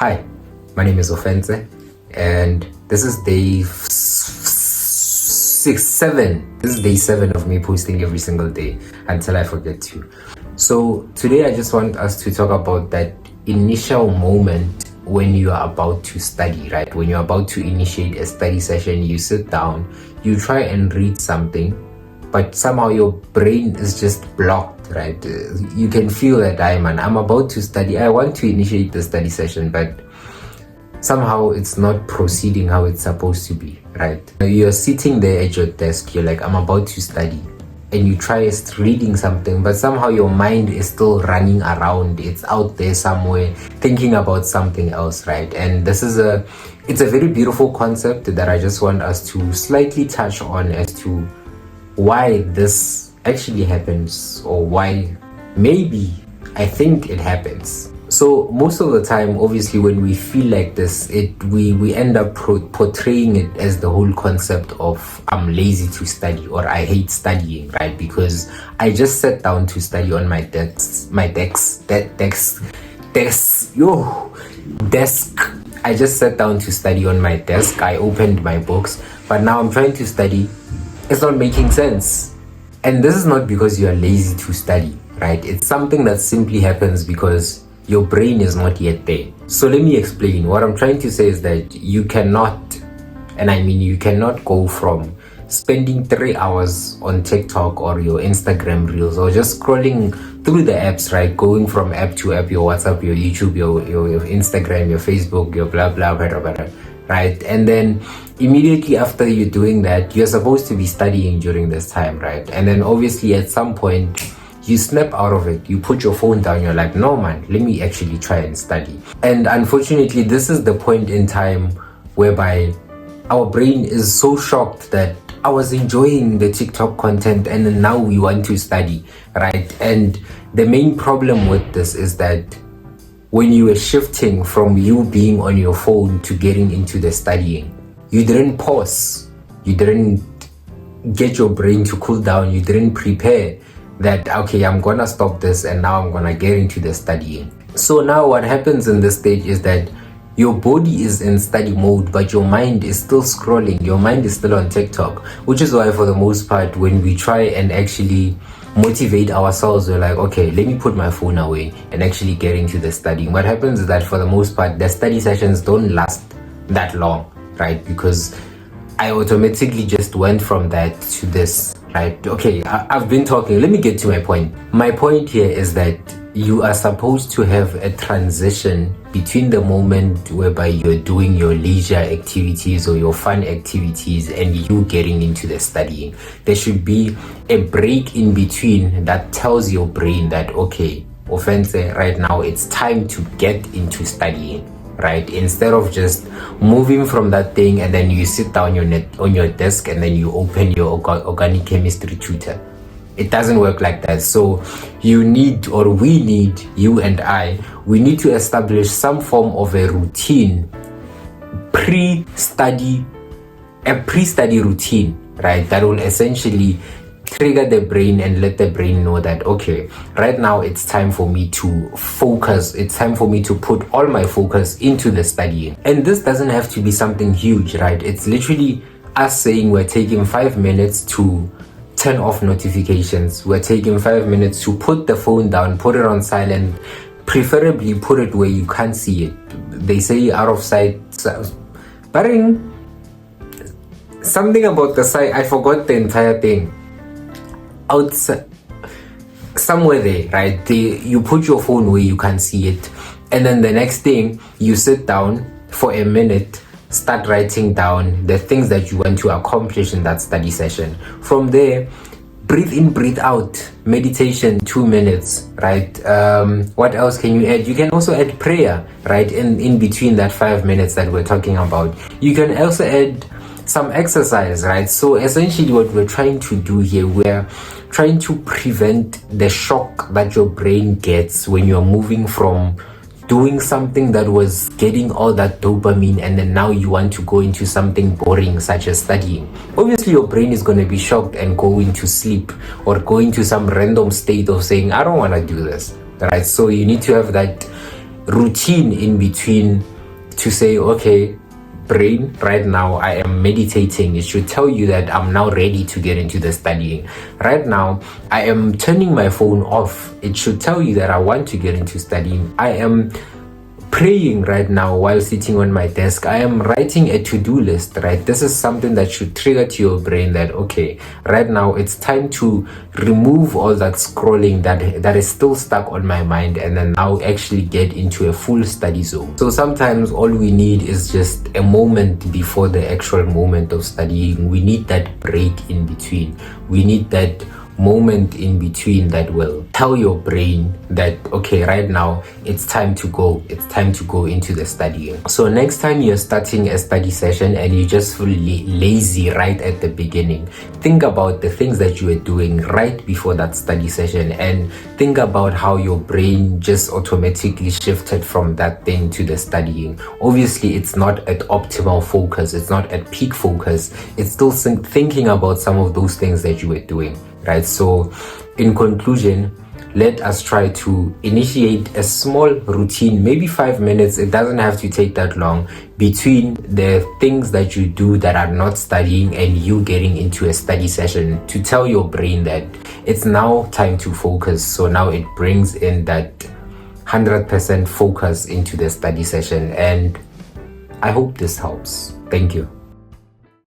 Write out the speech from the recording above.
Hi, my name is Ofentse, and this is day 7. This is day 7 of me posting every single day until I forget to. So today I just want us to talk about that initial moment when you are about to study, right? When you're about to initiate a study session, you sit down, you try and read something, but somehow your brain is just blocked, right? You can feel that, I'm about to study. I want to initiate the study session, but somehow it's not proceeding how it's supposed to be, right? You're sitting there at your desk, you're like, I'm about to study. And you try reading something, but somehow your mind is still running around. It's out there somewhere thinking about something else, right? And it's a very beautiful concept that I just want us to slightly touch on as to why this actually happens, or why maybe I think it happens. So most of the time, obviously, when we feel like this, we end up portraying it as the whole concept of I'm lazy to study, or I hate studying, right? Because I just sat down to study on my desk. I just sat down to study on my desk. I opened my books, but now I'm trying to study. It's not making sense. And this is not because you are lazy to study, right? It's something that simply happens because your brain is not yet there. So let me explain. What I'm trying to say is that you cannot go from spending 3 hours on TikTok or your Instagram reels, or just scrolling through the apps, right? Going from app to app, your WhatsApp, your YouTube, your Instagram, your Facebook, your blah, blah, blah, blah, blah, right? And then immediately after you're doing that, you're supposed to be studying during this time, right? And then obviously at some point, you snap out of it, you put your phone down, you're like, no man, let me actually try and study. And unfortunately, this is the point in time whereby our brain is so shocked that I was enjoying the TikTok content and now we want to study, right? And the main problem with this is that when you were shifting from you being on your phone to getting into the studying, you didn't pause, you didn't get your brain to cool down, you didn't prepare that, okay, I'm gonna stop this and now I'm gonna get into the studying. So now what happens in this stage is that your body is in study mode, but your mind is still scrolling, your mind is still on TikTok, which is why for the most part, when we try and actually motivate ourselves, we're like, okay, let me put my phone away and actually get into the studying. What happens is that for the most part, the study sessions don't last that long, right? Because I automatically just went from that to this, right? Okay, I've been talking. Let me get to my point. My point here is that you are supposed to have a transition between the moment whereby you're doing your leisure activities or your fun activities and you getting into the studying. There should be a break in between that tells your brain that, okay, Ofentse, right now it's time to get into studying, right? Instead of just moving from that thing and then you sit down on your desk and then you open your organic chemistry tutor. It doesn't work like that. So we need, we need to establish some form of a routine, pre-study routine, right? That will essentially trigger the brain and let the brain know that, okay, right now it's time for me to focus. It's time for me to put all my focus into the studying. And this doesn't have to be something huge, right? It's literally us saying we're taking 5 minutes to turn off notifications. We're taking 5 minutes to put the phone down, put it on silent, preferably put it where you can't see it. They say out of sight, barring something about the sight, I forgot the entire thing. Outside, somewhere there, right? You put your phone where you can see it, and then the next thing, you sit down for a minute, start writing down the things that you want to accomplish in that study session. From there, breathe in, breathe out, meditation, 2 minutes, right? What else can you add? You can also add prayer, right? In between that 5 minutes that we're talking about. You can also add some exercise, right? So essentially what we're trying to do here, we're trying to prevent the shock that your brain gets when you're moving from doing something that was getting all that dopamine and then now you want to go into something boring such as studying. Obviously your brain is going to be shocked and go into sleep or go into some random state of saying, I don't want to do this, right? So you need to have that routine in between to say, okay, brain, right now I am meditating. It should tell you that I'm now ready to get into the studying. Right now I am turning my phone off. It should tell you that I want to get into studying. I am praying right now while sitting on my desk. I am writing a to-do list, right? This is something that should trigger to your brain that, okay, right now it's time to remove all that scrolling that is still stuck on my mind, and then now actually get into a full study zone. So sometimes all we need is just a moment before the actual moment of studying. We need that break in between. We need that moment in between that will tell your brain that, okay, right now it's time to go into the studying. So next time you're starting a study session and you just feel lazy right at the beginning, think about the things that you were doing right before that study session, and think about how your brain just automatically shifted from that thing to the studying. Obviously it's not at optimal focus, it's not at peak focus, it's still thinking about some of those things that you were doing, right? So in conclusion, let us try to initiate a small routine, maybe 5 minutes. It doesn't have to take that long, between the things that you do that are not studying and you getting into a study session, to tell your brain that it's now time to focus. So now it brings in that 100% focus into the study session, and I hope this helps. Thank you.